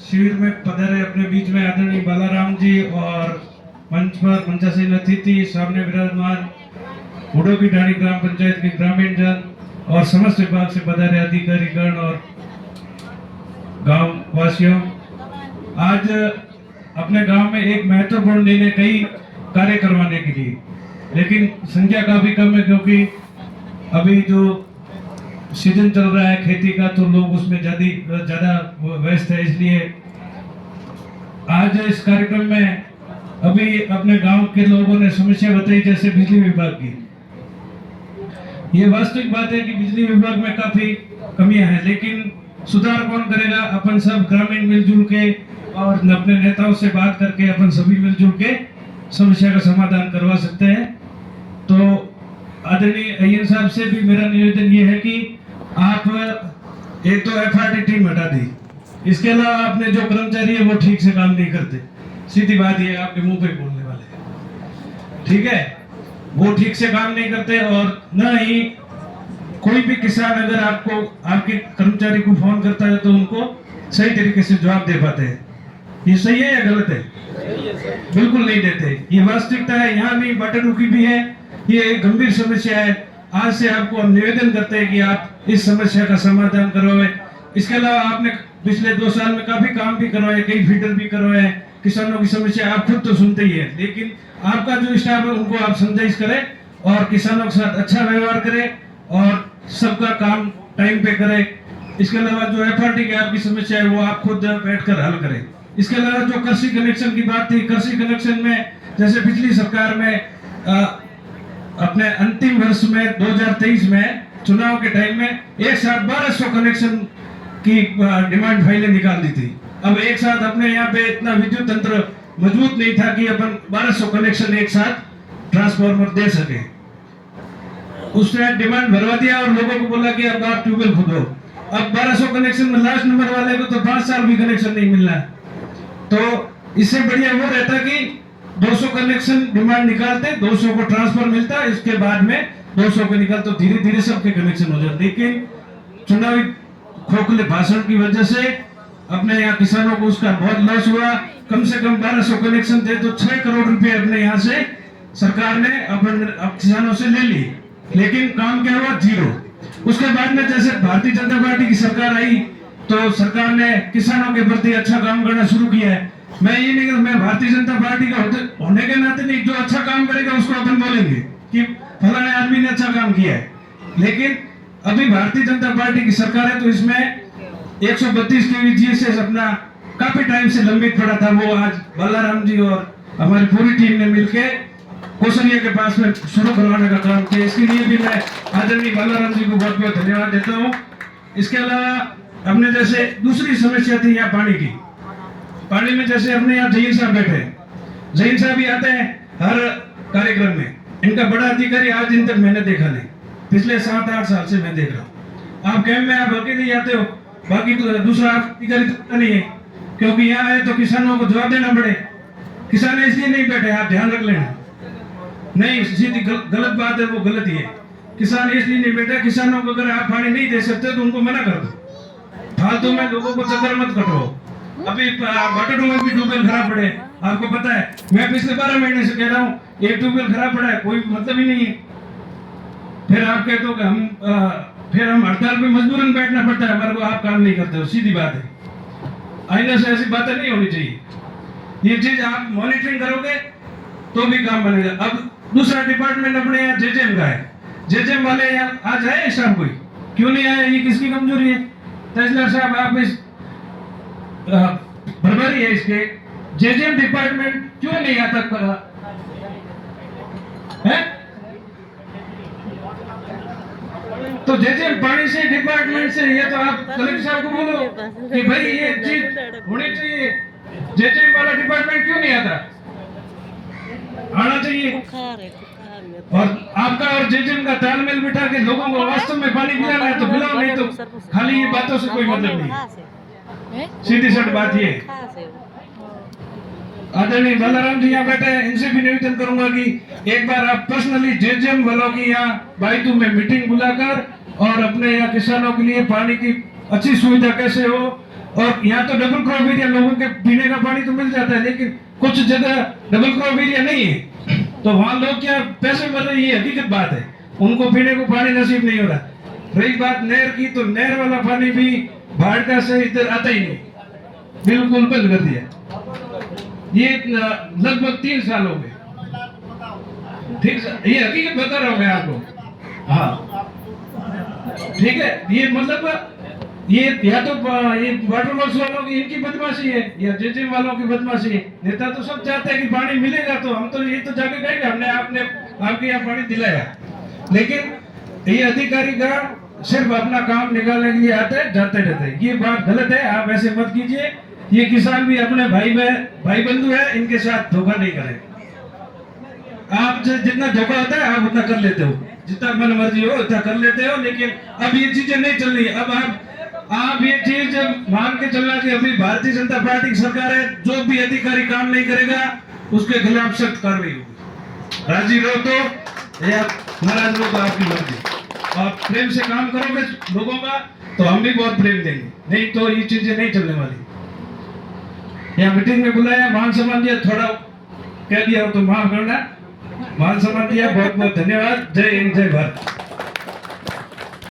शिविर में पधारे अपने बीच में आदरणीय बालाराम जी और मंच पर मंचासीन अतिथि सामने विराजमान हुडो की ढाणी ग्राम पंचायत के ग्रामीण जन और समस्त विभाग से पधारे अधिकारीगण और गांव वासियों, आज अपने गांव में एक महत्वपूर्ण निर्णय कई कार्य करवाने के लिए, लेकिन संख्या काफी कम है क्योंकि अभी जो सीजन चल रहा है खेती का तो लोग उसमें ज्यादा व्यस्त है। इसलिए आज इस कार्यक्रम में अभी अपने गांव के लोगों ने समस्या बताई, जैसे बिजली विभाग की। ये वास्तविक बात है कि बिजली विभाग में काफी कमियां हैं, लेकिन सुधार कौन करेगा? अपन सब ग्रामीण मिलजुल के और अपने नेताओं से बात करके अपन सभी मिलजुल के समस्या का समाधान करवा सकते हैं। तो आदरणीय अय्यर साहब से भी मेरा निवेदन ये है कि आप एक तो एफआरडी टीम हटा दी, इसके अलावा अपने जो कर्मचारी है वो ठीक से काम नहीं करते। सीधी बात ये आपके मुंह पे बोलने वाले, ठीक है, वो ठीक से काम नहीं करते। और न ही कोई भी किसान अगर आपको आपके कर्मचारी को फोन करता है तो उनको सही तरीके से जवाब दे पाते हैं। ये सही है या गलत है? बिल्कुल नहीं देते। ये वास्तविकता है। यहाँ भी बटन भी है, ये एक गंभीर समस्या है। आज से आपको हम निवेदन करते हैं कि आप इस समस्या का समाधान करवाए। इसके अलावा आपने पिछले 2 साल में काफी काम भी करवाए, कई फीडर भी करवाए। किसानों की समस्या आप खुद तो सुनते ही है, लेकिन आपका जो स्टाफ है उनको आप समझाइश करें और किसानों के साथ अच्छा व्यवहार करें और सबका काम टाइम पे करें। इसके अलावा जो एफआरडी की आपकी समस्या है वो आप खुद बैठकर हल करें। इसके अलावा जो कृषि कनेक्शन की बात थी, कृषि कनेक्शन में जैसे पिछली सरकार में अपने अंतिम वर्ष में 2023 में चुनाव के टाइम में एक साथ 1200 कनेक्शन की डिमांड फाइलें निकाल दी थी। अब एक साथ अपने यहाँ पे इतना विद्युत तंत्र मजबूत नहीं था कि अपन 1200 कनेक्शन एक साथ ट्रांसफार्मर दे सके। उसने डिमांड भरवा दिया और लोगों को बोला कि अब आप ट्यूबवेल खोदो। अब 1200 कनेक्शन में लास्ट नंबर वाले को तो 5 साल भी कनेक्शन नहीं मिलना है। तो इससे बढ़िया वो रहता कि 200 कनेक्शन डिमांड निकालते, 200 को ट्रांसफर मिलता, इसके बाद में 200 को निकाल तो धीरे धीरे सबके कनेक्शन हो जाते। लेकिन चुनावी खोखले भाषण की वजह से अपने यहाँ किसानों को उसका बहुत लॉस हुआ। कम से कम 1200 कनेक्शन थे तो 6 करोड़ रुपए अपने यहाँ से सरकार ने अपने किसानों से ले ली, लेकिन काम क्या हुआ? जीरो। उसके बाद में जैसे भारतीय जनता पार्टी की सरकार आई तो सरकार ने किसानों के प्रति अच्छा काम करना शुरू किया है। मैं ये नहीं, मैं भारतीय जनता पार्टी का होने के नाते नहीं, जो अच्छा काम करेगा उसको अपन बोलेंगे कि फलाने आदमी ने अच्छा काम किया है। लेकिन अभी भारतीय जनता पार्टी की सरकार है तो इसमें 132 केवी जीएसएस अपना काफी टाइम से लंबित पड़ा था, वो आज बालाराम जी और हमारी पूरी टीम ने मिलकर कौशल्या के पास में शुरू करवाने का काम किया। इसके लिए भी मैं आदरणीय बालाराम जी को बहुत बहुत धन्यवाद देता हूँ। इसके अलावा हमने जैसे दूसरी समस्या थी यहाँ पानी की। पानी में जैसे अपने यहाँ जहीर साहब बैठे, जहीर साहब भी आते हैं हर कार्यक्रम में। इनका बड़ा अधिकारी आज दिन तक मैंने देखा नहीं, पिछले 7-8 साल से मैं देख रहा हूँ। आप कैंप में आप अकेले जाते हो, बाकी तो दूसरा अधिकारी तो नहीं है, क्योंकि यहाँ आए तो किसानों को जवाब देना पड़े। किसान इसलिए नहीं बैठे, आप ध्यान रख लेना। नहीं, सीधी गलत बात है, वो गलत ही है। किसान इसलिए नहीं बैठा, किसानों को अगर आप पानी नहीं दे सकते तो उनको मना कर दो। फालतू में लोगों को चक्कर मत कटवाओ। अभी बटनों में भी ट्यूबवेल खराब पड़े, आपको पता है। मैं पिछले 12 महीने से कह रहा हूँ एक ट्यूबवेल खराब पड़ा है, कोई मतलब ही नहीं है। फिर आप कहते हो कि फिर हम हड़ताल पे मजबूरन बैठना पड़ता है हमारे को, आप काम नहीं करते हो। सीधी बात है, आईना से ऐसी बातें नहीं होनी चाहिए। ये चीज आप मॉनिटरिंग करोगे तो भी काम बनेगा। अब दूसरा डिपार्टमेंट अपने यहाँ जेजेएम का है, जेजेएम वाले यहाँ आज आए शाम कोई क्यों नहीं आए? ये किसकी कमजोरी है? तहसीलदार साहब आप इस बर्बारी है इसके, जेजेएम डिपार्टमेंट क्यों नहीं आता है? तो जेजेएम पानी से डिपार्टमेंट से ये तो आप कलेक्टर साहब को बोलो कि भाई ये चीज होनी चाहिए। जेजेएम वाला डिपार्टमेंट क्यों नहीं आता? आना चाहिए। और आपका और जेजेएम का तालमेल बिठा के लोगों को वास्तव में पानी पिलाना है तो पिलाओ, नहीं तो खाली ये बातों से कोई मतलब नहीं। सीधी सट बात ये। आदरणीय बालाराम जी यहाँ बैठे हैं, इनसे भी निवेदन करूंगा कि एक बार आप पर्सनली जेजेएम वालों की यहाँ बाईतू में मीटिंग बुलाकर और अपने यहाँ किसानों के लिए पानी की अच्छी सुविधा कैसे हो और यहाँ तो डबल क्रॉप एरिया, लोगों के पीने का पानी तो मिल जाता है, लेकिन कुछ जगह डबल क्रॉप एरिया नहीं है, तो वहां लोग क्या पैसे मर रहे हैं, ये हकीकत बात है। उनको पीने को पानी नसीब नहीं हो रहा। रही बात नहर की, तो नहर वाला पानी भी बाढ़ का से इधर आता ही नहीं, बिल्कुल बंद कर दिया। ये लगभग 3 साल हो गए। ठीक है, ये हकीकत बता रहा हूँ मैं आपको। हाँ ठीक है, ये मतलब ये या तो ये वाटर वर्क्स वालों की इनकी बदमाशी है, या जेजे वालों की बदमाशी है। नेता तो सब चाहते हैं कि पानी मिलेगा, तो हम तो ये तो जाके कहेंगे हमने आपके यहाँ पानी दिलाया, लेकिन ये अधिकारी का सिर्फ अपना काम निकालने के लिए आते जाते रहते हैं। ये बात गलत है, आप ऐसे मत कीजिए। ये किसान भी अपने भाई बंधु है, इनके साथ धोखा नहीं करें। आप जितना धोखा होता है आप उतना कर लेते हो, जितना मन मर्जी हो उतना कर लेते हो, लेकिन अब ये चीजें नहीं चल रही। अब आप ये चीज मान के चलना कि अभी भारतीय जनता पार्टी की सरकार है, जो भी अधिकारी काम नहीं करेगा उसके खिलाफ सख्त कार्रवाई होगी। राजी रहो तो या नाराज रहो तो आपकी मर्जी, और प्रेम से काम करोगे लोगों का तो हम भी बहुत प्रेम देंगे, नहीं तो ये चीजें नहीं चलने वाली। यहाँ मीटिंग में बुलाया, मान सम्मान दिया, थोड़ा कह दिया हो तो माफ करना, मान सम्मान दिया। बहुत बहुत धन्यवाद। जय हिंद, जय भारत।